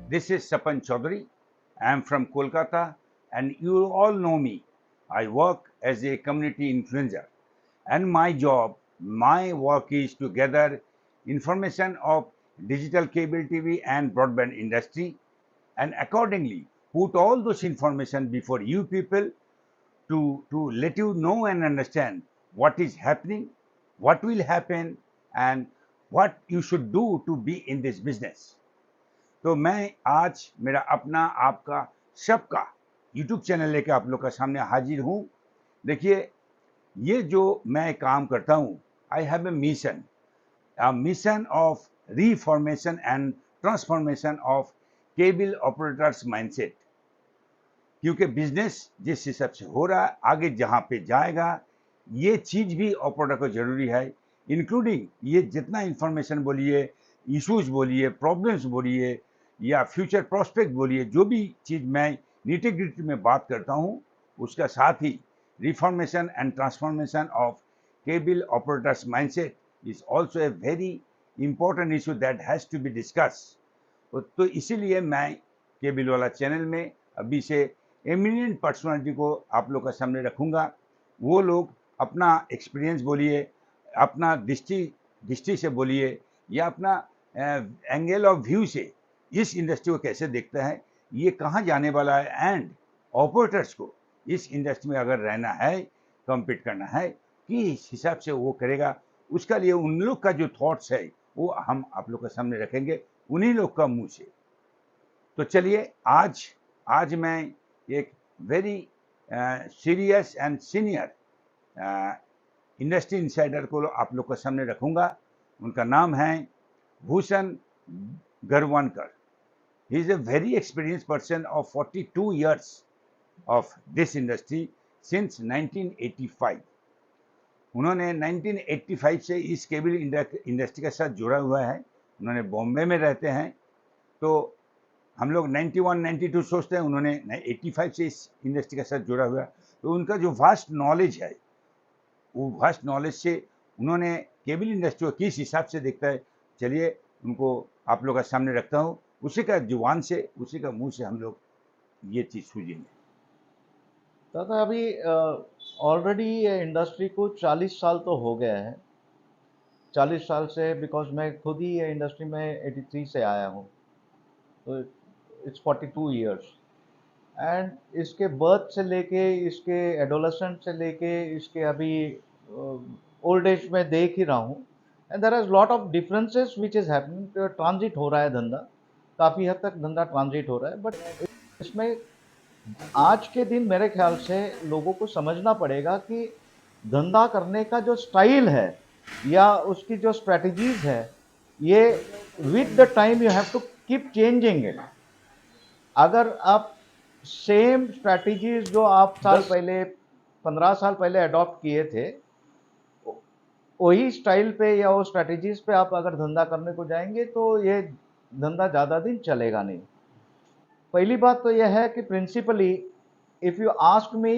This is Sapan Chaudhary. I am from Kolkata and you all know me. I work as a community influencer and my work is to gather information of digital cable TV and broadband industry and accordingly put all those information before you people to let you know and understand what is happening, what will happen and what you should do to be in this business. तो मैं आज मेरा अपना आपका सबका YouTube channel लेकर आप लोग का सामने हाजिर हूँ। देखिए, ये जो मैं काम करता हूँ, I have a mission of reformation and transformation of cable operators mindset। क्योंकि बिजनेस जिस हिसाब से हो रहा है, आगे जहाँ पे जाएगा, ये चीज़ भी ऑपरेटर को ज़रूरी है, इंक्लूडिंग ये जितना इंफॉर्मेशन बोलिए, इश्यूज बोलिए, प्रॉब्लम्स बोलिए या फ्यूचर प्रोस्पेक्ट बोलिए, जो भी चीज़ मैं निटी-ग्रिटी में बात करता हूँ, उसका साथ ही reformation and transformation of cable operators mindset is also a very important issue that has to be discuss. तो इसीलिए मैं केबल वाला चैनल में अभी से एमिनेंट पर्सनालिटी को आप लोग का सामने रखूँगा। वो लोग अपना एक्सपीरियंस बोलिए, अपना दृष्टि से बोलिए या अपना एंगल ऑफ व्यू से इस इंडस्ट्री को कैसे देखता है, ये कहाँ जाने वाला है एंड ऑपरेटर्स को इस इंडस्ट्री में अगर रहना है, कम्पीट करना है, किस हिसाब से वो करेगा, उसका लिए उन लोग का जो थॉट्स है वो हम आप लोग के सामने रखेंगे उन्हीं लोग का मुँह से। तो चलिए आज मैं एक very serious and senior industry insider को आप लोग के सामने रखूँगा। उनका नाम है Bhushan Garwankar. He is a very experienced person of 42 years of this industry since 1985। उन्होंने 1985 से इस केबल इंडस्ट्री के साथ जुड़ा हुआ है। उन्होंने बॉम्बे में रहते हैं, तो हम लोग 91, 92 सोचते हैं, उन्होंने 85 से इस इंडस्ट्री के साथ जुड़ा हुआ है। तो उनका जो वास्ट नॉलेज है, वो वास्ट नॉलेज से उन्होंने केबल इंडस्ट्री को किस हिसाब से देखता है, चलिए उनको आप लोग का सामने रखता हूँ। उसी का जुबान से, उसी का मुंह से हम लोग ये चीज़ सूझेंगे। दादा अभी ऑलरेडी ये इंडस्ट्री को 40 साल तो हो गया है। 40 साल से, बिकॉज मैं खुद ही ये इंडस्ट्री में 83 से आया हूँ, तो इट्स 42 इयर्स। एंड इसके बर्थ से लेके, इसके एडोलेसेंट से लेके, इसके अभी ओल्ड एज में देख ही रहा हूँ। And there is lot of differences which is happening. Transit हो रहा है धंधा, काफ़ी हद तक धंधा ट्रांजिट हो रहा है, बट इसमें आज के दिन मेरे ख्याल से लोगों को समझना पड़ेगा कि धंधा करने का जो स्टाइल है या उसकी जो स्ट्रेटजीज है, ये with the time you have to keep changing it. अगर आप सेम स्ट्रेटजीज जो आप 15 साल पहले अडॉप्ट किए थे, वही स्टाइल पे या वो स्ट्रेटजीज पे आप अगर धंधा करने को जाएंगे तो ये धंधा ज़्यादा दिन चलेगा नहीं। पहली बात तो यह है कि principally if you ask me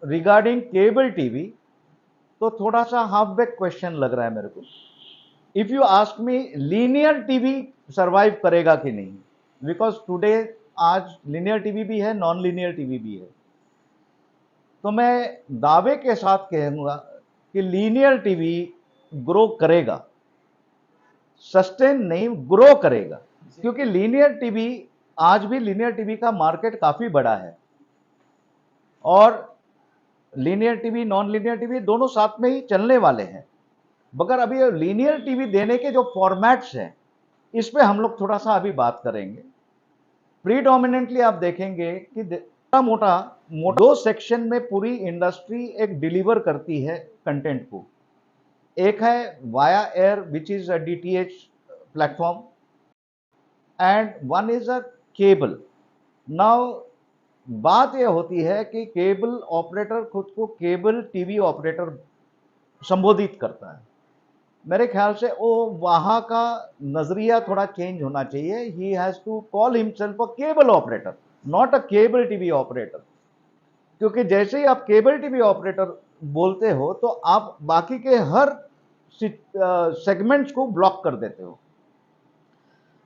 regarding cable TV, तो थोड़ा सा हाफ बैक क्वेश्चन लग रहा है मेरे को। If you ask me linear TV survive करेगा कि नहीं, बिकॉज टुडे आज लीनियर टीवी भी है, नॉन लीनियर टीवी भी है, तो मैं दावे के साथ कहूँगा कि लीनियर टीवी ग्रो करेगा, सस्टेन नहीं, ग्रो करेगा। क्योंकि लीनियर टीवी, आज भी लीनियर टीवी का मार्केट काफ़ी बड़ा है और linear TV non linear TV दोनों साथ में ही चलने वाले हैं। मगर अभी लीनियर टीवी देने के जो फॉर्मेट्स हैं, इस पे हम लोग थोड़ा सा अभी बात करेंगे। प्रीडोमिनेंटली आप देखेंगे कि मोटा दो सेक्शन में पूरी इंडस्ट्री एक डिलीवर करती है कंटेंट को। एक है via air which is a DTH platform and one is a cable. Now बात यह होती है कि केबल ऑपरेटर खुद को केबल टीवी ऑपरेटर संबोधित करता है। मेरे ख्याल से वो वहाँ का नजरिया थोड़ा चेंज होना चाहिए। He has to call himself a cable operator, not a cable TV operator. क्योंकि जैसे ही आप केबल टीवी ऑपरेटर बोलते हो तो आप बाकी के हर सेगमेंट्स को ब्लॉक कर देते हो।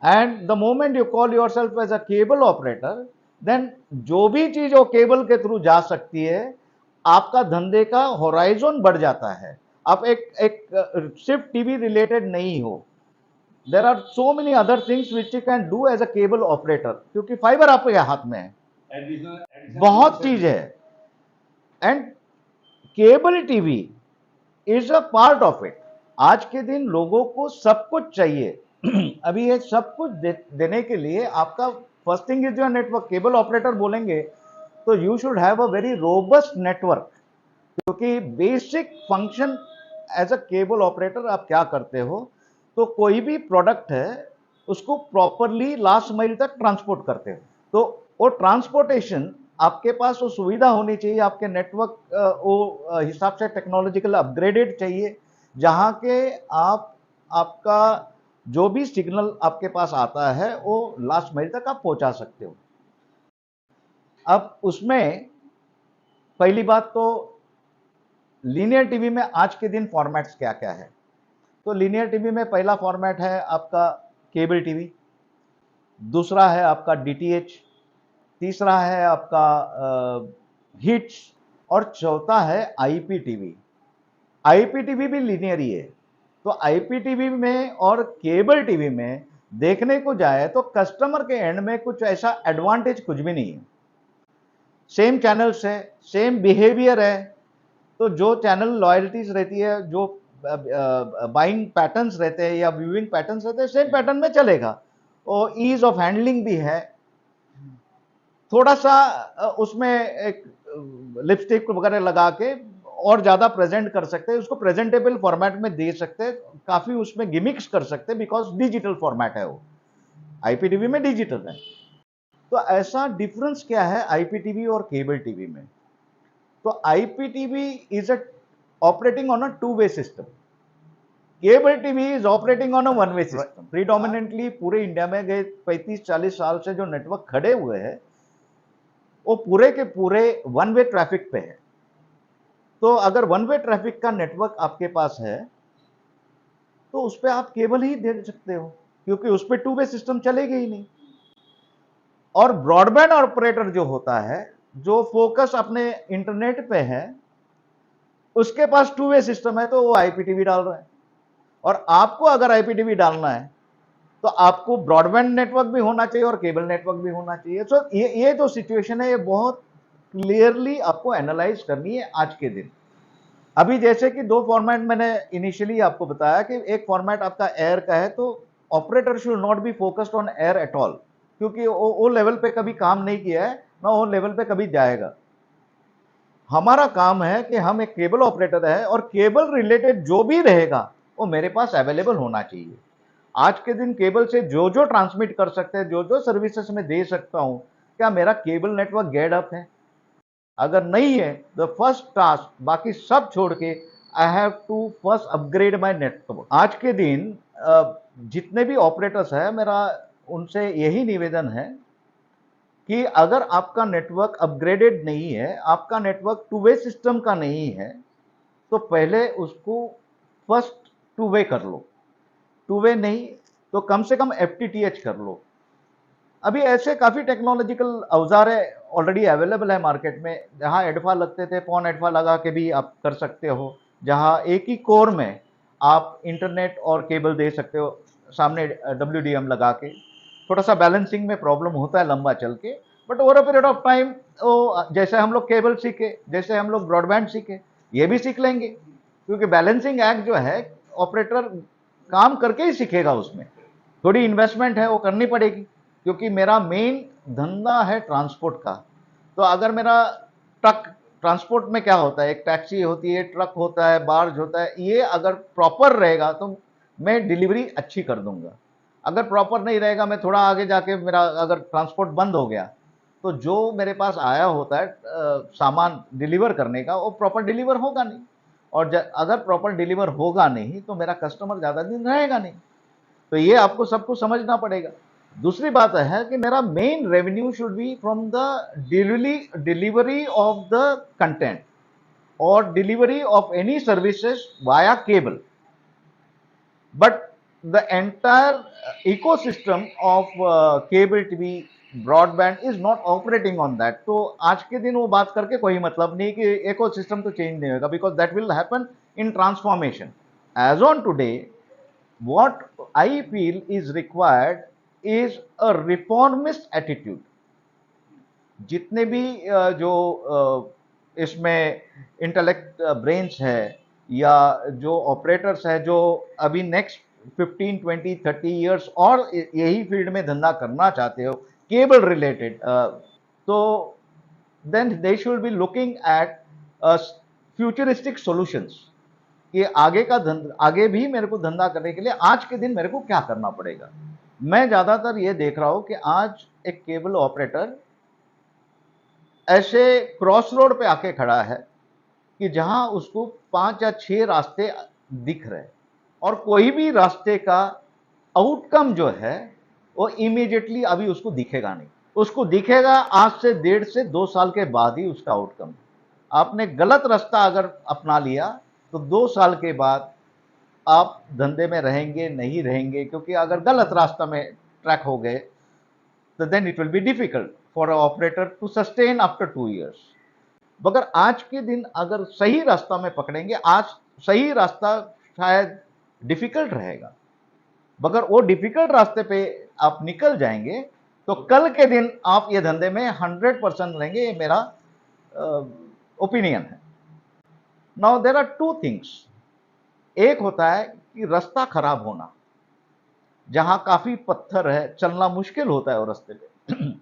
And the moment you call yourself as a cable operator, then जो भी चीज वो केबल के थ्रू जा सकती है, आपका धंधे का होराइजन बढ़ जाता है। आप एक सिर्फ टीवी रिलेटेड नहीं हो, there are so many other things which you can do as a cable operator, क्योंकि फाइबर आपके हाथ में है, बहुत चीज है। And cable TV is a part of it. आज के दिन लोगों को सब कुछ चाहिए। अभी ये सब कुछ देने के लिए आपका first thing is your network. Cable operator बोलेंगे तो you should have a very robust network, क्योंकि basic function as a cable operator आप क्या करते हो, तो कोई भी प्रोडक्ट है उसको प्रॉपरली लास्ट माइल तक ट्रांसपोर्ट करते हो। तो वो ट्रांसपोर्टेशन आपके पास वो सुविधा होनी चाहिए, आपके नेटवर्क वो हिसाब से टेक्नोलॉजिकल अपग्रेडेड चाहिए, जहां के आप आपका जो भी सिग्नल आपके पास आता है वो लास्ट माइल तक आप पहुंचा सकते हो। अब उसमें पहली बात तो लीनियर टीवी में आज के दिन फॉर्मेट्स क्या क्या है। तो लीनियर टीवी में पहला फॉर्मेट है आपका केबल टीवी, दूसरा है आपका डीटीएच, तीसरा है आपका हिट्स, और चौथा है आईपीटीवी। आईपीटीवी भी लीनियर ही है। तो आईपीटीवी में और केबल टीवी में देखने को जाए तो कस्टमर के एंड में कुछ ऐसा एडवांटेज कुछ भी नहीं है। सेम चैनल्स है, सेम बिहेवियर है, तो जो चैनल लॉयल्टीज रहती है, जो बाइंग पैटर्न्स रहते हैं या व्यूइंग पैटर्न्स रहते हैं, सेम पैटर्न में चलेगा। और ईज ऑफ हैंडलिंग भी है। थोड़ा सा उसमें एक लिपस्टिक वगैरह लगा के और ज्यादा प्रेजेंट कर सकते हैं, उसको प्रेजेंटेबल फॉर्मेट में दे सकते हैं, काफी उसमें गिमिक्स कर सकते हैं, बिकॉज डिजिटल फॉर्मेट है वो। आईपीटीवी में डिजिटल है। तो ऐसा डिफरेंस क्या है आईपीटीवी और केबल टीवी में? तो IPTV is a operating on a two way system, cable TV is operating on a one way system. Predominantly पूरे इंडिया में गए 35-40 साल से जो नेटवर्क खड़े हुए हैं वो पूरे के पूरे वन वे ट्रैफिक पे है। तो अगर वन वे ट्रैफिक का नेटवर्क आपके पास है तो उस पर आप केबल ही दे सकते हो, क्योंकि उस पर टू वे सिस्टम चलेगी ही नहीं। और ब्रॉडबैंड ऑपरेटर जो होता है, जो फोकस अपने इंटरनेट पे है, उसके पास टू वे सिस्टम है, तो वो आईपीटीवी डाल रहा है। और आपको अगर आईपीटीवी डालना है तो आपको ब्रॉडबैंड नेटवर्क भी होना चाहिए और केबल नेटवर्क भी होना चाहिए। तो ये जो सिचुएशन है ये बहुत क्लियरली आपको एनालाइज करनी है आज के दिन। अभी जैसे कि दो फॉर्मेट मैंने इनिशियली आपको बताया कि एक फॉर्मेट आपका एयर का है, तो operator should not be focused on air at all, क्योंकि वो लेवल पे कभी काम नहीं किया है, ना वो लेवल पे कभी जाएगा। हमारा काम है कि हम एक केबल ऑपरेटर है और केबल रिलेटेड जो भी रहेगा वो मेरे पास अवेलेबल होना चाहिए। आज के दिन केबल से जो जो ट्रांसमिट कर सकते हैं, जो जो सर्विसेज में दे सकता हूं, क्या मेरा केबल नेटवर्क गेड अप है? अगर नहीं है तो फर्स्ट टास्क बाकी सब छोड़ के I have to first upgrade my network. आज के दिन जितने भी ऑपरेटर्स हैं, मेरा उनसे यही निवेदन है कि अगर आपका नेटवर्क अपग्रेडेड नहीं है, आपका नेटवर्क टू वे सिस्टम का नहीं है, तो पहले उसको फर्स्ट टू वे कर लो। टू वे नहीं तो कम से कम एफटीटीएच कर लो। अभी ऐसे काफी टेक्नोलॉजिकल औजार ऑलरेडी अवेलेबल है मार्केट में, जहां एडफा लगते थे, पॉन एडफा लगा के भी आप कर सकते हो, जहां एक ही कोर में आप इंटरनेट और केबल दे सकते हो, सामने डब्ल्यूडीएम लगा के। थोड़ा सा बैलेंसिंग में प्रॉब्लम होता है लंबा चल के, but over a period of time वो जैसे हम लोग केबल सीखे, जैसे हम लोग ब्रॉडबैंड सीखे, ये भी सीख लेंगे, क्योंकि बैलेंसिंग एक्ट जो है ऑपरेटर काम करके ही सीखेगा। उसमें थोड़ी इन्वेस्टमेंट है वो करनी पड़ेगी, क्योंकि मेरा मेन धंधा है ट्रांसपोर्ट का। तो अगर मेरा ट्रक, ट्रांसपोर्ट में क्या होता है, एक टैक्सी होती है, ट्रक होता है, बार्ज होता है, ये अगर प्रॉपर रहेगा तो मैं डिलीवरी अच्छी कर दूंगा। अगर प्रॉपर नहीं रहेगा, मैं थोड़ा आगे जाके मेरा अगर ट्रांसपोर्ट बंद हो गया तो जो मेरे पास आया होता है सामान डिलीवर करने का, वो प्रॉपर डिलीवर होगा नहीं। और अगर प्रॉपर डिलीवर होगा नहीं तो मेरा कस्टमर ज़्यादा दिन रहेगा नहीं। तो ये आपको सबको समझना पड़ेगा। दूसरी बात है कि मेरा main revenue should be from the delivery of the content और delivery of any services via cable. But the entire ecosystem of cable TV broadband is not operating on that. तो आज के दिन वो बात करके कोई मतलब नहीं कि इकोसिस्टम तो चेंज नहीं होगा, because that will happen in transformation. As on today what I feel is required is a reformist attitude. जितने भी जो इसमें इंटेलेक्ट ब्रेन्स है या जो ऑपरेटर्स है जो अभी नेक्स्ट 15, 20, 30 इयर्स और यही फील्ड में धंधा करना चाहते हो केबल रिलेटेड, तो then they should be looking at futuristic solutions कि आगे भी मेरे को धंधा करने के लिए आज के दिन मेरे को क्या करना पड़ेगा. मैं ज्यादातर ये देख रहा हूं कि आज एक केबल ऑपरेटर ऐसे क्रॉस रोड पे आके खड़ा है कि जहां उसको 5 या 6 रास्ते दिख रहे और कोई भी रास्ते का आउटकम जो है वो इमीडिएटली अभी उसको दिखेगा नहीं. उसको दिखेगा आज से 1.5 से 2 साल के बाद ही उसका आउटकम. आपने गलत रास्ता अगर अपना लिया तो 2 साल के बाद आप धंधे में रहेंगे नहीं रहेंगे, क्योंकि अगर गलत रास्ता में ट्रैक हो गए तो then it will be difficult for a operator to sustain after 2 years. मगर आज के दिन अगर सही रास्ता में पकड़ेंगे, आज सही रास्ता शायद डिफिकल्ट रहेगा, मगर वो डिफिकल्ट रास्ते पे आप निकल जाएंगे तो कल के दिन आप ये धंधे में 100% रहेंगे. ये मेरा ओपिनियन है. Now there are 2 things. एक होता है कि रास्ता खराब होना, जहां काफी पत्थर है, चलना मुश्किल होता है वो रास्ते पे.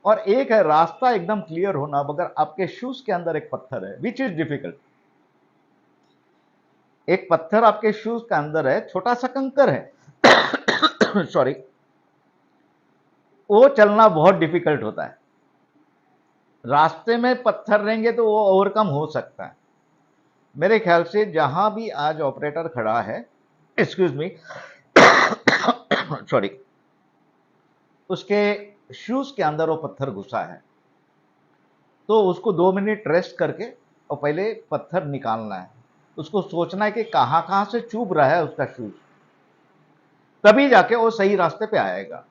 और एक है रास्ता एकदम क्लियर होना मगर आपके शूज के अंदर एक पत्थर है, विच इज डिफिकल्ट. एक पत्थर आपके शूज के अंदर है, छोटा सा कंकर है सॉरी, वो चलना बहुत डिफिकल्ट होता है. रास्ते में पत्थर रहेंगे तो वो ओवरकम हो सकता है. मेरे ख्याल से जहां भी आज ऑपरेटर खड़ा है, एक्सक्यूज मी सॉरी, उसके शूज के अंदर वो पत्थर घुसा है, तो उसको 2 मिनट रेस्ट करके और पहले पत्थर निकालना है. उसको सोचना है कि कहां कहां से चुभ रहा है उसका शूज, तभी जाके वो सही रास्ते पे आएगा.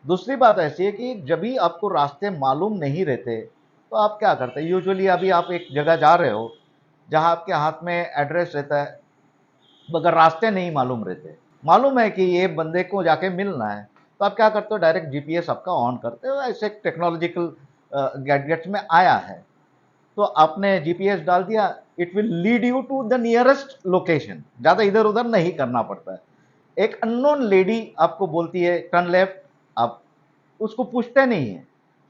दूसरी बात ऐसी है कि जब भी आपको रास्ते मालूम नहीं रहते तो आप क्या करते हैं. यूजुअली अभी आप एक जगह जा रहे हो जहां आपके हाथ में एड्रेस रहता है मगर रास्ते नहीं मालूम रहते. मालूम है कि ये बंदे को जाके मिलना है, तो आप क्या करते हो, डायरेक्ट जीपीएस आपका ऑन करते हो. ऐसे टेक्नोलॉजिकल गैजेट्स में आया है, तो आपने जीपीएस डाल दिया, it will lead you to the nearest location. ज्यादा इधर उधर नहीं करना पड़ता है. एक अननोन लेडी आपको बोलती है टर्न लेफ्ट, आप उसको पूछते नहीं है,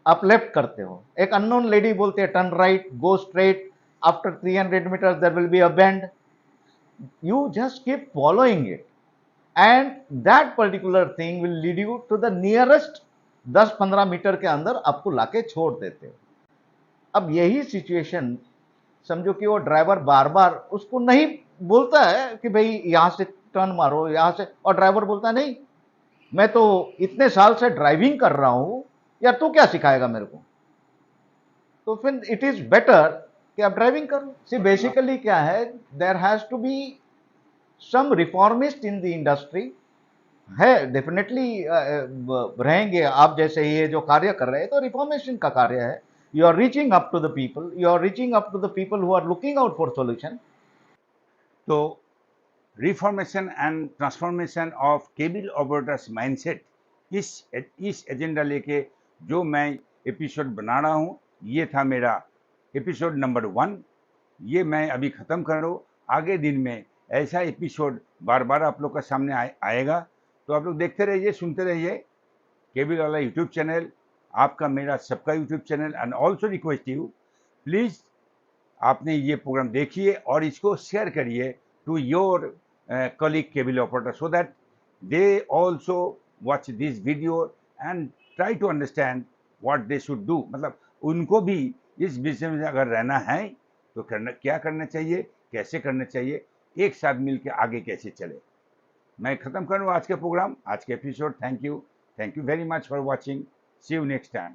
आप लेफ्ट करते हो. एक अननोन लेडी बोलती है turn right, go straight, after 300 metre there will be a bend. You just keep following it and that particular thing will lead you to the nearest 10-15 metre के अंदर आपको लाके छोड़ देते हो. अब यही सिचुएशन समझो कि वो ड्राइवर बार बार उसको नहीं बोलता है कि भाई यहां से टर्न मारो यहां से, और ड्राइवर बोलता है नहीं मैं तो इतने साल से ड्राइविंग कर रहा हूं, या तू क्या सिखाएगा मेरे को. तो फिर इट इज बेटर कि आप ड्राइविंग करो. सी बेसिकली क्या है, there has to be some reformist in the industry. है डेफिनेटली रहेंगे. आप जैसे ये जो कार्य कर रहे हैं तो रिफॉर्मेशन का कार्य है. You are reaching up to the people, you are reaching up to the people who are looking out for solution. तो reformation and transformation of cable operators mindset, इस एजेंडा लेके जो मैं एपिसोड बना रहा हूँ, ये था मेरा एपिसोड नंबर 1. ये मैं अभी ख़त्म कर रहा हूँ. आगे दिन में ऐसा एपिसोड बार बार आप लोग का सामने आएगा, तो आप लोग देखते रहिए, सुनते रहिए. केबल वाला यूट्यूब चैनल आपका, मेरा, सबका YouTube channel. And also request you, please आपने ये प्रोग्राम देखिए और इसको शेयर करिए to your colleague cable operator so that they also watch this video and try to understand what they should do. मतलब उनको भी इस विषय में अगर रहना है तो क्या करना चाहिए, कैसे करना चाहिए, एक साथ मिलकर आगे कैसे चले. मैं ख़त्म करूँ आज के प्रोग्राम, आज के episode. Thank you very much for watching. See you next time.